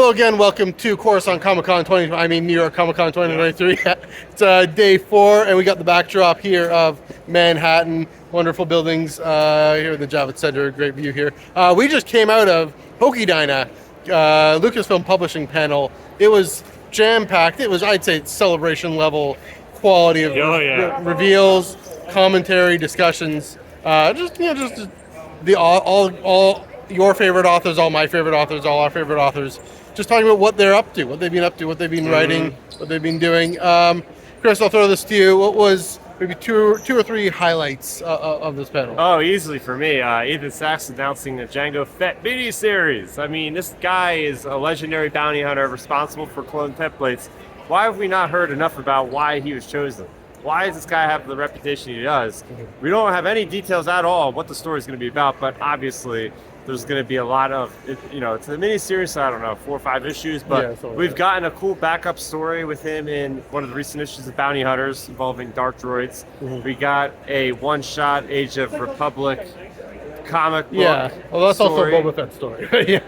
Hello again, welcome to Coruscant ComicCon 20, New York ComicCon 2023. It's day 4, and we got the backdrop here of Manhattan. Wonderful buildings here in the Javits Center, great view here. We just came out of Pokedyna, Lucasfilm Publishing panel. It was jam-packed. It was, I'd say, celebration level quality of reveals, commentary, discussions. Just the all your favorite authors, all my favorite authors, all our favorite authors, just talking about what they're up to, what they've been up to, what they've been writing, what they've been doing. Chris, I'll throw this to you. What was maybe two or three highlights of this panel? Oh, easily for me. Ethan Sachs announcing the Jango Fett mini-series. I mean, this guy is a legendary bounty hunter responsible for clone templates. Why have we not heard enough about why he was chosen? Why does this guy have the reputation he does? We don't have any details at all what the story is going to be about, but obviously there's going to be a lot of, it's a mini-series, so I don't know, 4 or 5 issues, but we've gotten a cool backup story with him in one of the recent issues of Bounty Hunters involving Dark Droids. We got a one-shot Age of Republic comic book. Yeah, well, that's story. also a Boba Fett story. And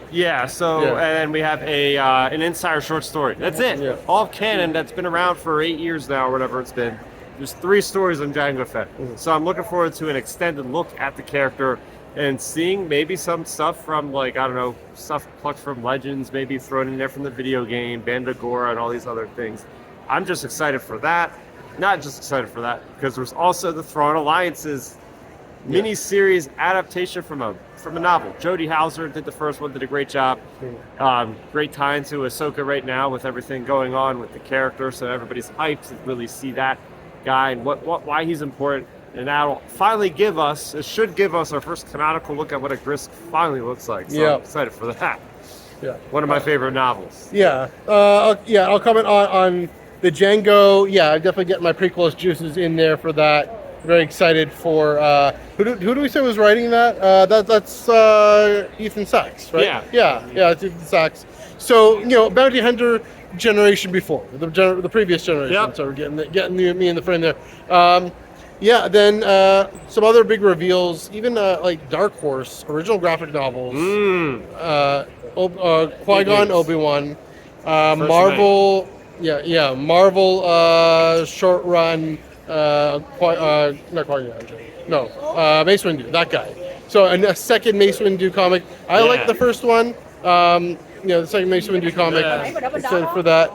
then we have an Insider short story. That's it. Yeah. All of Canon that's been around for 8 years now, or whatever it's been. There's 3 stories on Jango Fett. So I'm looking forward to an extended look at the character and seeing maybe some stuff from, like, I don't know, stuff plucked from Legends, maybe thrown in there from the video game, Bandagora, and all these other things. I'm just excited for that. Not just excited for that, because there's also the Thrawn Alliance's mini-series adaptation from a novel. Jody Hauser did the first one, did a great job. Great tie into Ahsoka right now with everything going on with the character, so everybody's hyped to really see that guy and why he's important. And that'll finally should give us our first canonical look at what a Grisk finally looks like. So I'm excited for that. Yeah. One of my favorite novels. I'll comment on the Jango. Yeah, I'm definitely getting my prequels juices in there for that. Very excited for who do we say was writing that? That's Ethan Sachs, right? Yeah, it's Ethan Sachs. So Bounty Hunter generation before the previous generation. Yep. So we're getting me in the frame there. Then some other big reveals, even like Dark Horse original graphic novels, Qui-Gon, Obi-Wan, Marvel, Marvel short run, not Qui-Gon, no, Mace Windu, that guy. So a second Mace Windu comic. I like the first one. The second Mace Windu comic. Excited for that.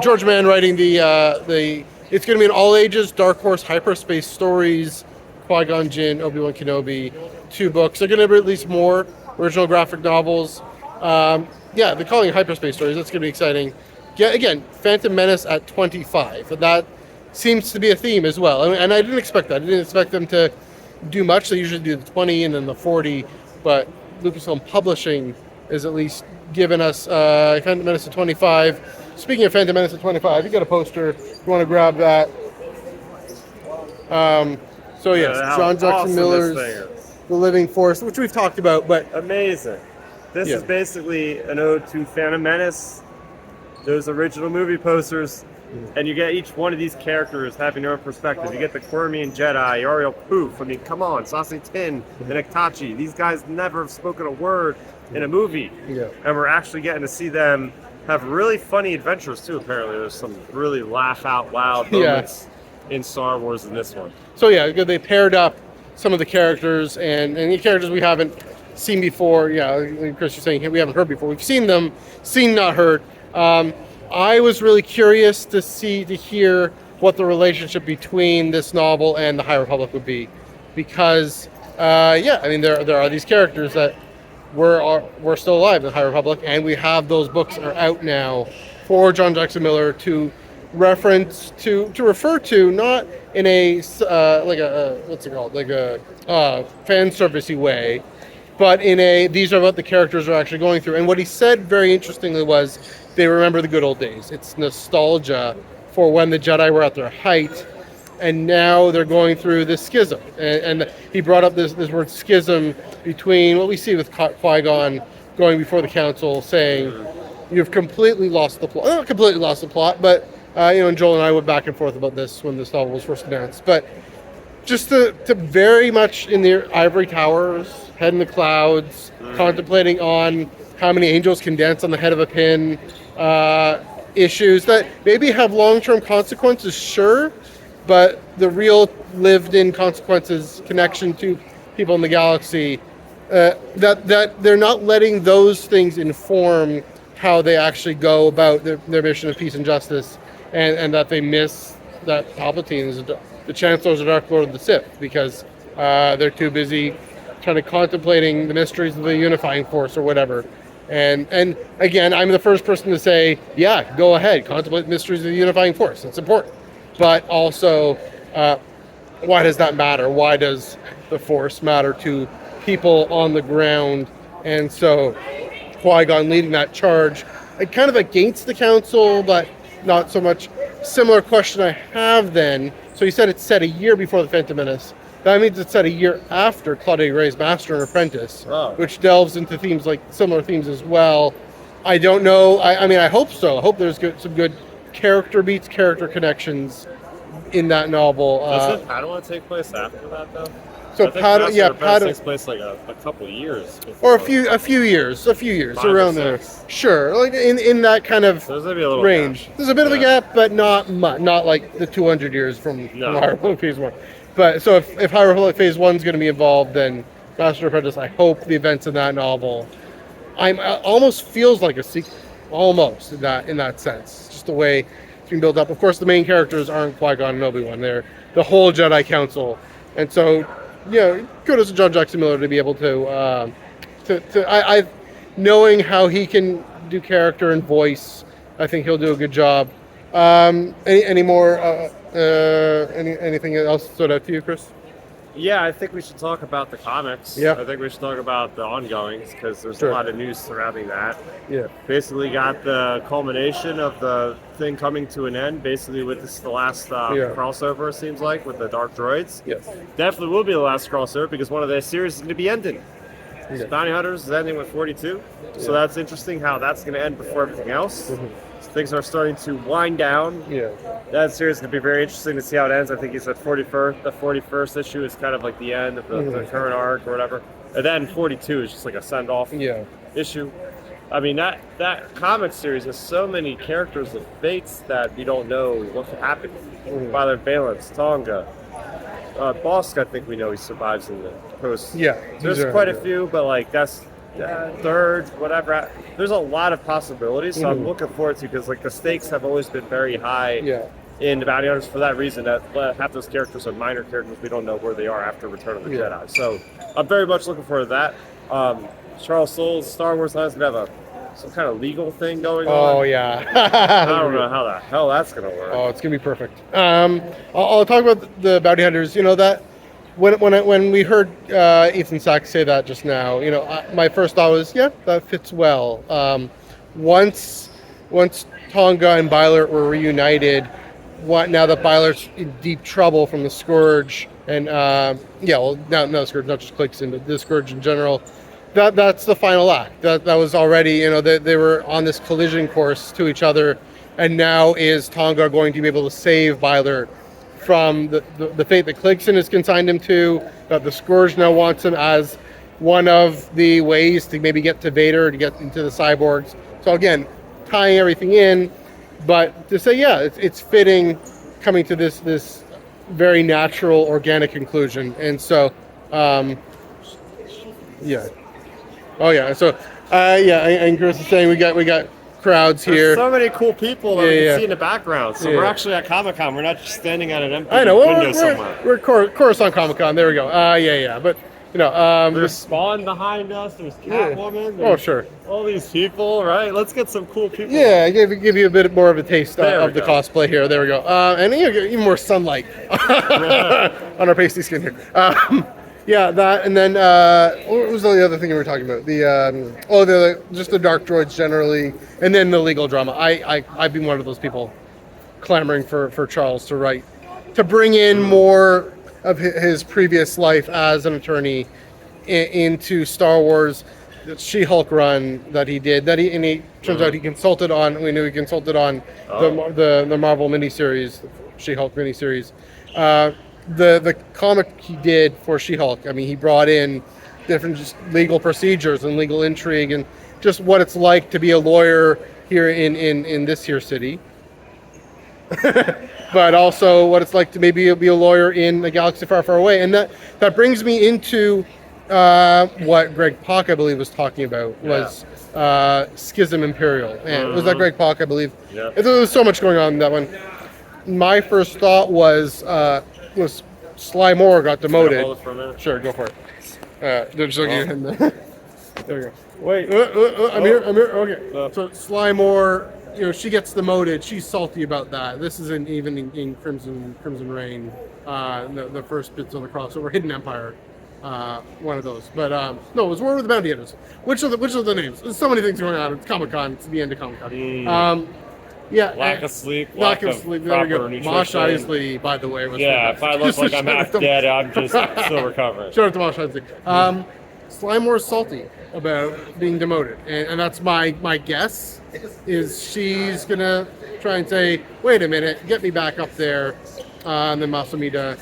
George Mann writing the. It's going to be an all-ages Dark Horse hyperspace stories, Qui-Gon Jinn, Obi-Wan Kenobi, 2 books. They're going to release more original graphic novels. They're calling it hyperspace stories. That's going to be exciting. Yeah, again, Phantom Menace at 25. And that seems to be a theme as well. And I didn't expect that. I didn't expect them to do much. They usually do the 20 and then the 40. But Lucasfilm Publishing is at least giving us Phantom Menace at 25. Speaking of Phantom Menace at 25, you got a poster. If you want to grab that. John Jackson Miller's The Living Force, which we've talked about, but amazing. This is basically an ode to Phantom Menace, those original movie posters, and you get each one of these characters having their own perspective. You get the Cormian Jedi, Ariel Poof. I mean, come on, Sassy Tin, and Ektachi. These guys never have spoken a word in a movie, and we're actually getting to see them have really funny adventures too. Apparently, there's some really laugh out loud moments in Star Wars in this one. So they paired up some of the characters and the characters we haven't seen before. Chris, you're saying we haven't heard before. We've seen them, not heard. I was really curious to hear what the relationship between this novel and the High Republic would be, because there are these characters that we're still alive in the High Republic, and we have those books are out now for John Jackson Miller to reference to refer to, not in a fan servicey way, but in these are what the characters are actually going through. And what he said very interestingly was they remember the good old days. It's nostalgia for when the Jedi were at their height, and now they're going through this schism. And he brought up this word schism between what we see with Qui-Gon going before the council saying, you've completely lost the plot. Not completely lost the plot, but, and Joel and I went back and forth about this when this novel was first announced. But just to very much in the ivory towers, head in the clouds, contemplating on how many angels can dance on the head of a pin issues that maybe have long-term consequences, sure, but the real lived-in consequences, connection to people in the galaxy, that they're not letting those things inform how they actually go about their mission of peace and justice, and that they miss that Palpatine is the Chancellor's a Dark Lord of the Sith because they're too busy kind of contemplating the mysteries of the unifying force or whatever. And again, I'm the first person to say, yeah, go ahead, contemplate the mysteries of the unifying force. It's important. But also, why does that matter? Why does the force matter to people on the ground? And so Qui-Gon leading that charge, kind of against the council, but not so much. Similar question I have then. So you said it's set a year before the Phantom Menace. That means it's set a year after Claudia Gray's Master and Apprentice, which delves into themes like similar themes as well. I don't know. I mean, I hope so. I hope there's some good character beats, character connections in that novel. Doesn't Padawan take place after that, though? So Padawan takes place like a couple years before. Or a few years around there. Sure, like in that kind of so there's maybe a little range. Gap. There's a bit of a gap, but not much, not like the 200 years from High Republic Phase 1. But so if High Republic Phase 1 is going to be involved, then Master Apprentice, I hope the events in that novel, almost feels like a sequel, almost in that sense, just the way it's being built up. Of course, the main characters aren't Qui-Gon and Obi-Wan; they're the whole Jedi Council, and so kudos to John Jackson Miller to be able to knowing how he can do character and voice. I think he'll do a good job. Any more? Anything else stood out to you, Chris? Yeah, I think we should talk about the comics. Yeah. I think we should talk about the ongoings because there's Sure. a lot of news surrounding that. Yeah. Basically got the culmination of the thing coming to an end, basically with this the last crossover, it seems like, with the Dark Droids. Yes. Definitely will be the last crossover because one of their series is going to be ending. Yeah. So Bounty Hunters is ending with 42. So that's interesting how that's going to end before everything else. Mm-hmm. So things are starting to wind down. Yeah. That series is going to be very interesting to see how it ends. I think he said 41st. The 41st issue is kind of like the end of the current arc or whatever. And then 42 is just like a send-off issue. I mean, that comic series has so many characters and fates that you don't know what could happen. Violet Valence, Tonga. Bosk, I think we know he survives in the post. Yeah. There's quite a few, but like that's third, whatever. There's a lot of possibilities, so I'm looking forward to because like the stakes have always been very high in the Bounty Hunters for that reason. That half those characters are minor characters. We don't know where they are after Return of the Jedi. So I'm very much looking forward to that. Charles Soule's Star Wars Line's gonna have some kind of legal thing going on. Oh yeah. I don't know how the hell that's gonna work. Oh, it's gonna be perfect. I'll talk about the Bounty Hunters. You know that when we heard Ethan Sachs say that just now, my first thought was, that fits well. Once Tonga and Bylert were reunited, now that Bylert's in deep trouble from the Scourge, and now the Scourge, not just Clixon, but the Scourge in general. That's the final act. That was already, they were on this collision course to each other, and now is Tonga going to be able to save Bylert from the fate that Clixon has consigned him to, that the Scourge now wants him as one of the ways to maybe get to Vader, to get into the cyborgs. So again, tying everything in, but to say, it's fitting coming to this very natural, organic conclusion. And so, and Chris is saying we got crowds here. There's so many cool people that we can see in the background. So we're actually at ComicCon. We're not just standing at an empty window somewhere. We're Coruscant Comic-Con. There we go. But there's Spawn behind us. There's Catwoman. Oh sure. All these people, right? Let's get some cool people. Yeah, give you a bit more of a taste of the cosplay here. There we go. And even more sunlight on our pasty skin here. That, and then what was the other thing we were talking about? Just the Dark Droids generally, and then the legal drama. I've been one of those people clamoring for Charles to bring in more of his previous life as an attorney into Star Wars. The She-Hulk run that he did, and he turns out he consulted on. We knew he consulted on the Marvel miniseries, She-Hulk miniseries. The comic he did for She-Hulk, I mean, he brought in different just legal procedures and legal intrigue, and just what it's like to be a lawyer here in this here city, but also what it's like to maybe be a lawyer in a galaxy far, far away. And that brings me into what Greg Pak, I believe, was talking about, was Schism Imperial. And was that Greg Pak, I believe? Yeah. There was so much going on in that one. My first thought was Sly Moore got demoted. Hold it for a minute. Sure, go for it. Just looking at him there. There we go. Wait. I'm here. Okay. So Sly Moore, she gets demoted. She's salty about that. This isn't even in Crimson Reign. The first bits of the crossover, Hidden Empire. One of those. But no, it was War with the Bounty Hunters. Which of the names? There's so many things going on. It's ComicCon. It's the end of ComicCon. Lack of sleep. Lack of sleep. There we go. Mosh Isley, by the way, was if I look like I'm half dead, I'm just still recovering. Shout out to Mosh Isley. Sly Moore's salty about being demoted, and that's my guess. Is she's gonna try and say, wait a minute, get me back up there, and then Masamida,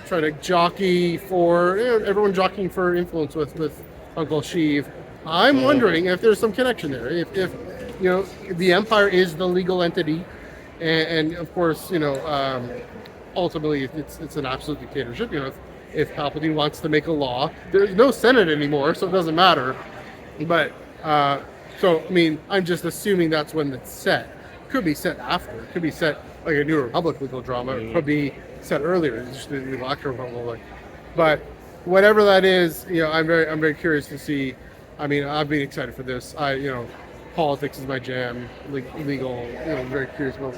try to jockey for everyone jockeying for influence with Uncle Sheev. I'm wondering if there's some connection there. If the Empire is the legal entity, and of course, ultimately it's an absolute dictatorship. If Palpatine wants to make a law, there's no Senate anymore, so it doesn't matter. But so I mean, I'm just assuming that's when it's set. Could be set after. It could be set like a New Republic legal drama. It could be set earlier. It's just the Electoral Republic. But whatever that is, I'm very curious to see. I mean, I've been excited for this. Politics is my jam. Legal, very curious about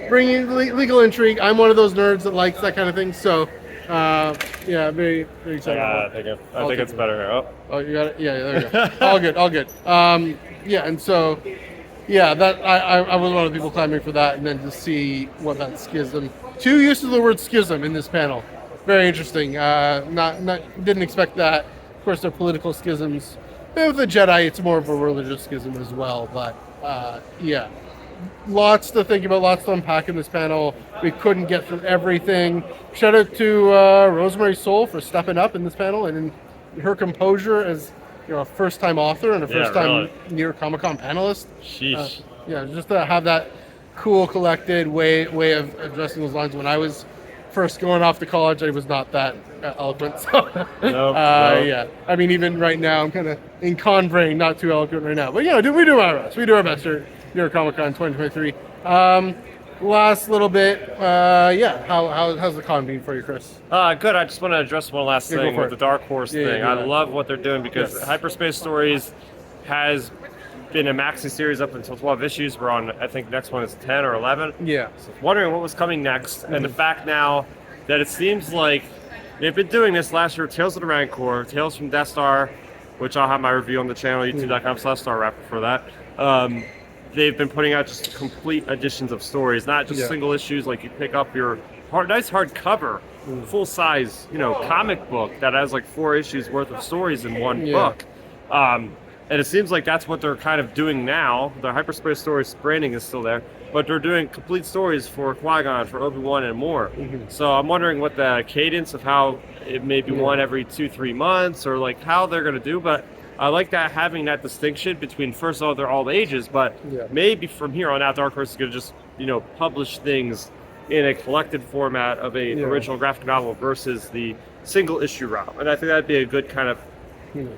bringing legal intrigue. I'm one of those nerds that likes that kind of thing. So, very excited. I think it's better here. Oh, you got it. Yeah, there you go. all good. And so, that I was one of the people clamoring for that, and then to see what that schism. 2 uses of the word schism in this panel. Very interesting. Didn't expect that. Of course, they're political schisms. With the Jedi, it's more of a religious schism as well. But lots to think about, lots to unpack in this panel. We couldn't get through everything. Shout out to Rosemary Soul for stepping up in this panel and in her composure as a first-time author and a first-time near Comic-Con panelist. Sheesh. Just to have that cool, collected way of addressing those lines. When I was first going off to college, I was not that eloquent. So, no. I mean, even right now, I'm kind of in con brain, not too eloquent right now. But we do our best. We do our best here at Comic-Con 2023. Last little bit, how's the con been for you, Chris? Good. I just want to address one last thing with the Dark Horse thing. I love what they're doing because Hyperspace Stories has been a maxi series up until 12 issues. We're on, I think, next one is 10 or 11. Yeah. So wondering what was coming next, and the fact now that it seems like they've been doing this last year. Tales of the Rancor, Tales from Death Star, which I'll have my review on the channel, youtube.com/Starrapter for that. They've been putting out just complete editions of stories, not just single issues. Like you pick up your nice hardcover, full-size, comic book that has like 4 issues worth of stories in one book. And it seems like that's what they're kind of doing now. The Hyperspace Stories branding is still there, but they're doing complete stories for Qui-Gon, for Obi-Wan, and more. So I'm wondering what the cadence of how it may be one every 2-3 months, or like how they're going to do. But I like that, having that distinction between, first of all, they're all ages, but maybe from here on out, Dark Horse is going to just, publish things in a collected format of a original graphic novel versus the single issue route. And I think that'd be a good kind of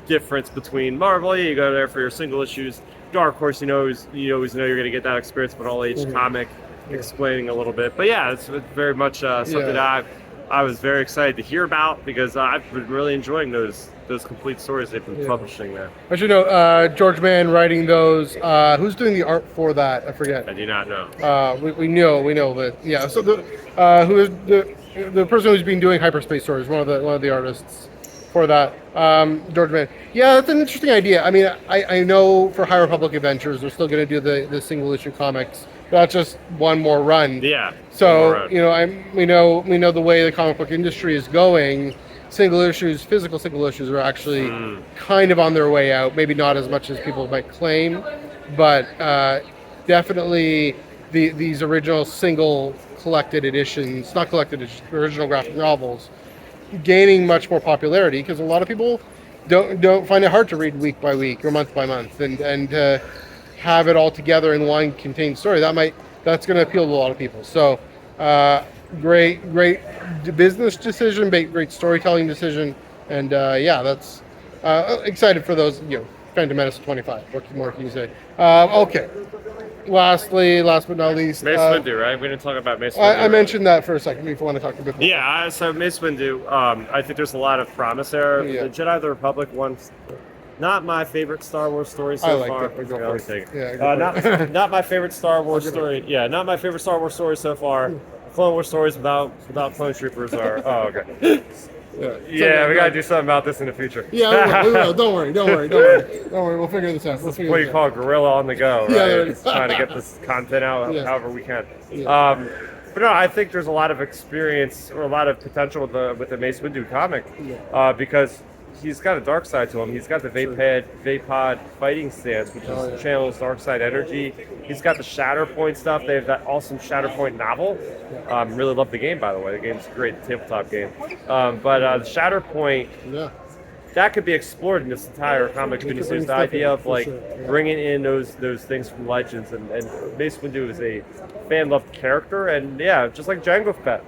difference between Marvel. You go there for your single issues. Dark Horse, you always know you're going to get that experience of an all-age comic explaining a little bit. But it's very much something that I was very excited to hear about because I've been really enjoying those complete stories they've been publishing there. I should know, George Mann writing those. Who's doing the art for that? I forget. I do not know. We know, but So who is the person who's been doing Hyperspace Stories? One of the artists for that, George Mann. Yeah, that's an interesting idea. I mean, I know for High Republic Adventures, they're still going to do the single issue comics. But that's just one more run. Yeah. So we know the way the comic book industry is going. Physical single issues are actually kind of on their way out. Maybe not as much as people might claim, but definitely these original single original graphic novels, gaining much more popularity because a lot of people don't find it hard to read week by week or month by month, and have it all together in one contained story. That's going to appeal to a lot of people. So great business decision, great storytelling decision, and that's excited for those. Phantom Menace 25. What more can you say? Okay. Last but not least, Mace Windu, right? We didn't talk about Mace Windu. I mentioned that for a second. If you want to talk a bit more. Yeah, so Mace Windu, I think there's a lot of promise there. Yeah. The Jedi of the Republic one, not my favorite Star Wars story so far. Not my favorite Star Wars story. Yeah, not my favorite Star Wars story so far. Clone Wars stories without clone troopers are. Oh, okay. Yeah, we gotta do something about this in the future. Yeah, we will. Don't worry. We'll figure this out. What do you call guerrilla on the go, right? Yeah, Just trying to get this content out however we can. Yeah. But no, I think there's a lot of experience or a lot of potential with the Mace Windu comic, because he's got a dark side to him. He's got the Vapod fighting stance, which channels dark side energy. He's got the Shatterpoint stuff. They have that awesome Shatterpoint novel. Really love the game, by the way. The game's a great tabletop game. But the Shatterpoint, that could be explored in this entire comic miniseries. The idea of bringing in those things from Legends, and Mace Windu is a fan-loved character, and just like Jango Fett.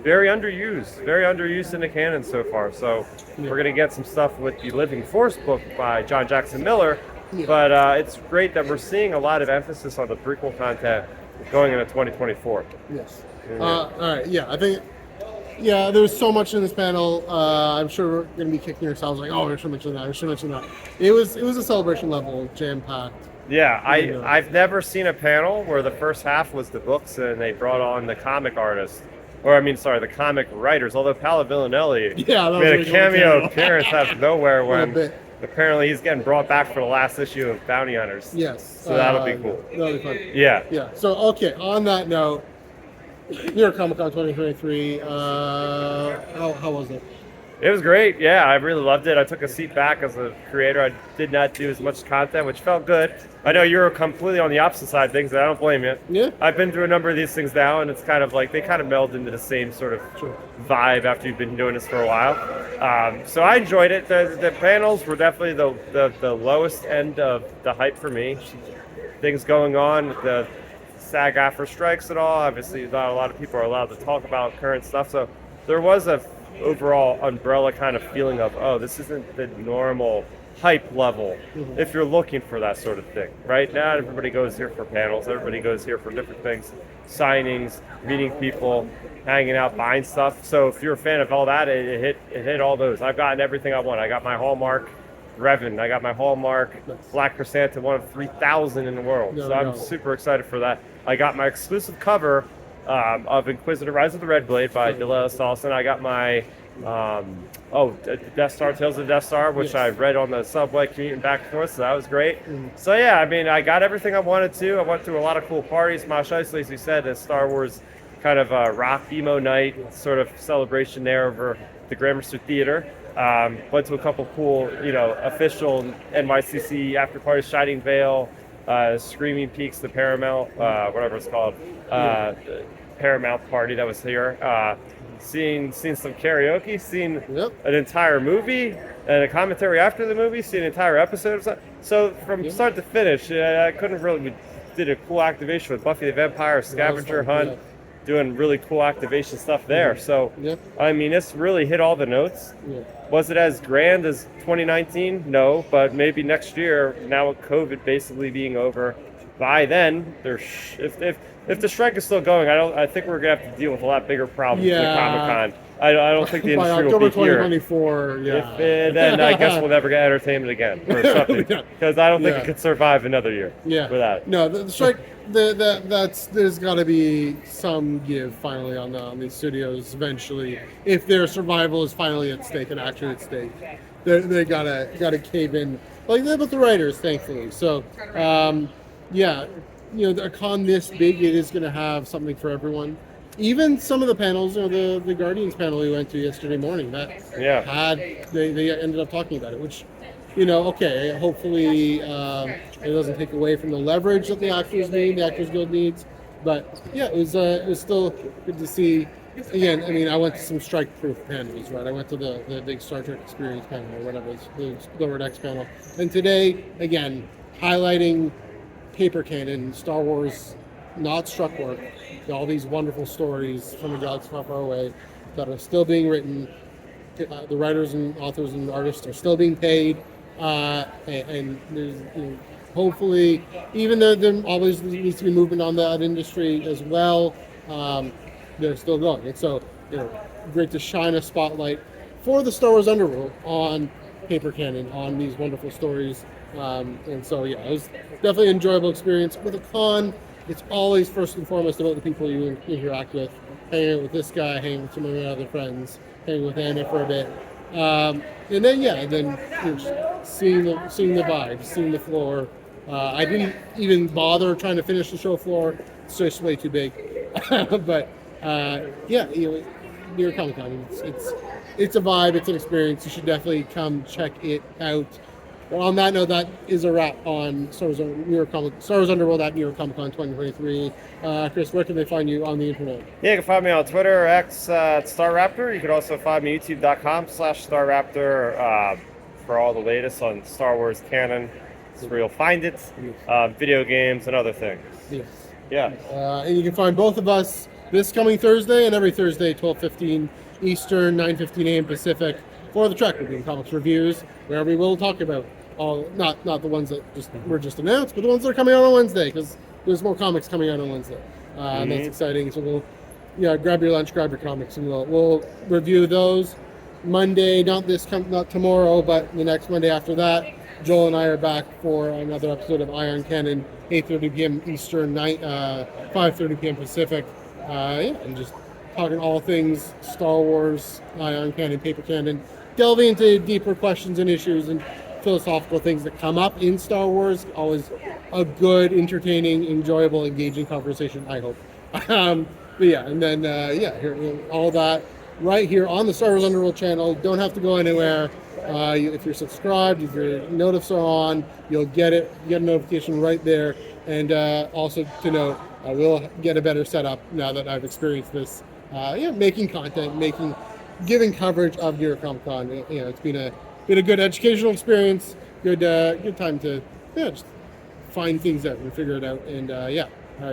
Very underused in the canon so far. So we're going to get some stuff with the Living Force book by John Jackson Miller. But it's great that we're seeing a lot of emphasis on the prequel content going into 2024. Yes. All right. Yeah, I think. Yeah, there's so much in this panel. I'm sure we're going to be kicking ourselves like, oh, I should mention that. It was a celebration level, jam packed. Yeah, I've never seen a panel where the first half was the books and they brought on the comic artists. The comic writers. Although Paolo Villanelli made a cameo appearance out of nowhere when apparently he's getting brought back for the last issue of Bounty Hunters. Yes. So that'll be cool. That'll be fun. Yeah. Yeah. So, okay, on that note, New York Comic Con 2023, how was it? It was great. Yeah, I really loved it. I took a seat back as a creator. I did not do as much content, which felt good. I know you're completely on the opposite side of things, and I don't blame you. Yeah. I've been through a number of these things now, and it's kind of like they kind of meld into the same sort of vibe after you've been doing this for a while. So I enjoyed it. The panels were definitely the lowest end of the hype for me. Things going on, the SAG-AFTRA strikes and all. Obviously, not a lot of people are allowed to talk about current stuff. So there was a overall umbrella kind of feeling of, oh, this isn't the normal hype level if you're looking for that sort of thing, right? Not everybody goes here for panels. Everybody goes here for different things, signings, meeting people, hanging out, buying stuff. So if you're a fan of all that, it hit all those. I've gotten everything I want. I got my Hallmark Revan. I got my Hallmark Black Chrysanthemum, one of 3,000 in the world. I'm super excited for that. I got my exclusive cover of Inquisitor Rise of the Red Blade by Delos Dawson. I got my Death Star, Tales of Death Star, which I read on the subway commuting back and forth, so that was great. So yeah, I mean, I got everything I wanted to. I went through a lot of cool parties. Mosh Eisley, as you said, a Star Wars kind of rock emo night sort of celebration there over the Gramercy Theater. Went to a couple cool, official NYCC after parties, Shining Vale, Screaming Peaks, the Paramount, whatever it's called, the Paramount party that was here. Seeing some karaoke, seeing an entire movie and a commentary after the movie, seeing an entire episode. So from start to finish, I couldn't really. We did a cool activation with Buffy the Vampire Scavenger Hunt, doing really cool activation stuff there. So I mean, it's really hit all the notes. Was it as grand as 2019? No, but maybe next year. Now with COVID basically being over, by then, if the strike is still going, I think we're gonna have to deal with a lot bigger problems at Comic-Con. I don't think the industry will be here. October 2024, Then I guess we'll never get entertainment again or something, because I don't think it could survive another year without it. No, the strike. There's got to be some give finally on these studios eventually. If their survival is finally at stake and actually at stake, they gotta cave in like that with the writers, thankfully. So, a con this big, it is going to have something for everyone. Even some of the panels, the Guardians panel we went to yesterday morning, they ended up talking about it, which, hopefully it doesn't take away from the leverage that the Actors Guild needs. But yeah, it was still good to see again, I mean, I went to some strike-proof panels, right? I went to the big Star Trek Experience panel or whatever, the Lower Decks panel. And today, again, highlighting paper canon, Star Wars, not struck work, all these wonderful stories from a galaxy far, far away that are still being written. The writers and authors and artists are still being paid, and there's, hopefully, even though there always needs to be movement on that industry as well, they're still going. And so, great to shine a spotlight for the Star Wars Underworld on paper canon, on these wonderful stories. And so, yeah, it was definitely an enjoyable experience. With a con, it's always first and foremost about the people you interact with. Hanging out with this guy, hanging with some of my other friends, hanging with Anna for a bit. And then seeing the vibe, seeing the floor. I didn't even bother trying to finish the show floor. It's just way too big. But New York Comic Con, it's a vibe, it's an experience. You should definitely come check it out. Well, on that note, that is a wrap on Star Wars Underworld at New York Comic Con 2023. Chris, where can they find you on the internet? Yeah, you can find me on Twitter or X at Starrapter. You can also find me youtube.com/Starrapter for all the latest on Star Wars canon. That's where you'll find it, video games and other things. Yes. Yeah. And you can find both of us this coming Thursday and every Thursday, 12:15 Eastern, 9:15 a.m. Pacific, for the Trek Review Comics Reviews, where we will talk about all, not the ones that were just announced, but the ones that are coming out on Wednesday, because there's more comics coming out on Wednesday. And that's exciting. So we'll, grab your lunch, grab your comics, and we'll review those Monday. Not tomorrow, but the next Monday after that. Joel and I are back for another episode of Ion Canon, 8:30 p.m. Eastern, 5:30 p.m. Pacific. And just talking all things Star Wars, Ion Canon, paper canon, delving into deeper questions and issues and philosophical things that come up in Star Wars. Always a good, entertaining, enjoyable, engaging conversation, I hope. And then all that right here on the Star Wars Underworld channel. Don't have to go anywhere. If you're subscribed, if your notifs are on, you'll get a notification right there. And also to note, I will get a better setup now that I've experienced this. Making content, giving coverage of New York Comic Con. It's been a good educational experience. Good time to just find things out and figure it out. And I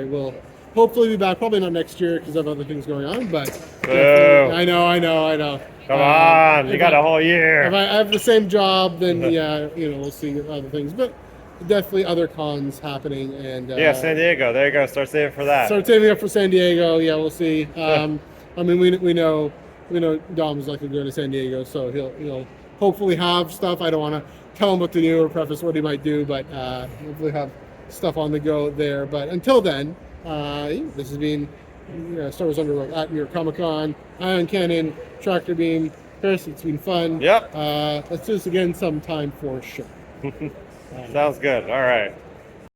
will hopefully be back. Probably not next year because I have other things going on. But I know. Come on, you got a whole year. If I have the same job, then we'll see other things. But definitely other cons happening. And San Diego. There you go. Start saving for that. Start saving up for San Diego. Yeah, we'll see. I mean, we know Dom's likely going to San Diego, so he'll hopefully have stuff. I don't want to tell him what to do or preface what he might do, but hopefully have stuff on the go there. But until then, this has been Star Wars Underworld at New York Comic Con. Ion Canon, Tractor Beam. Chris, it's been fun. Yep. Let's do this again sometime for sure. Sounds good. All right.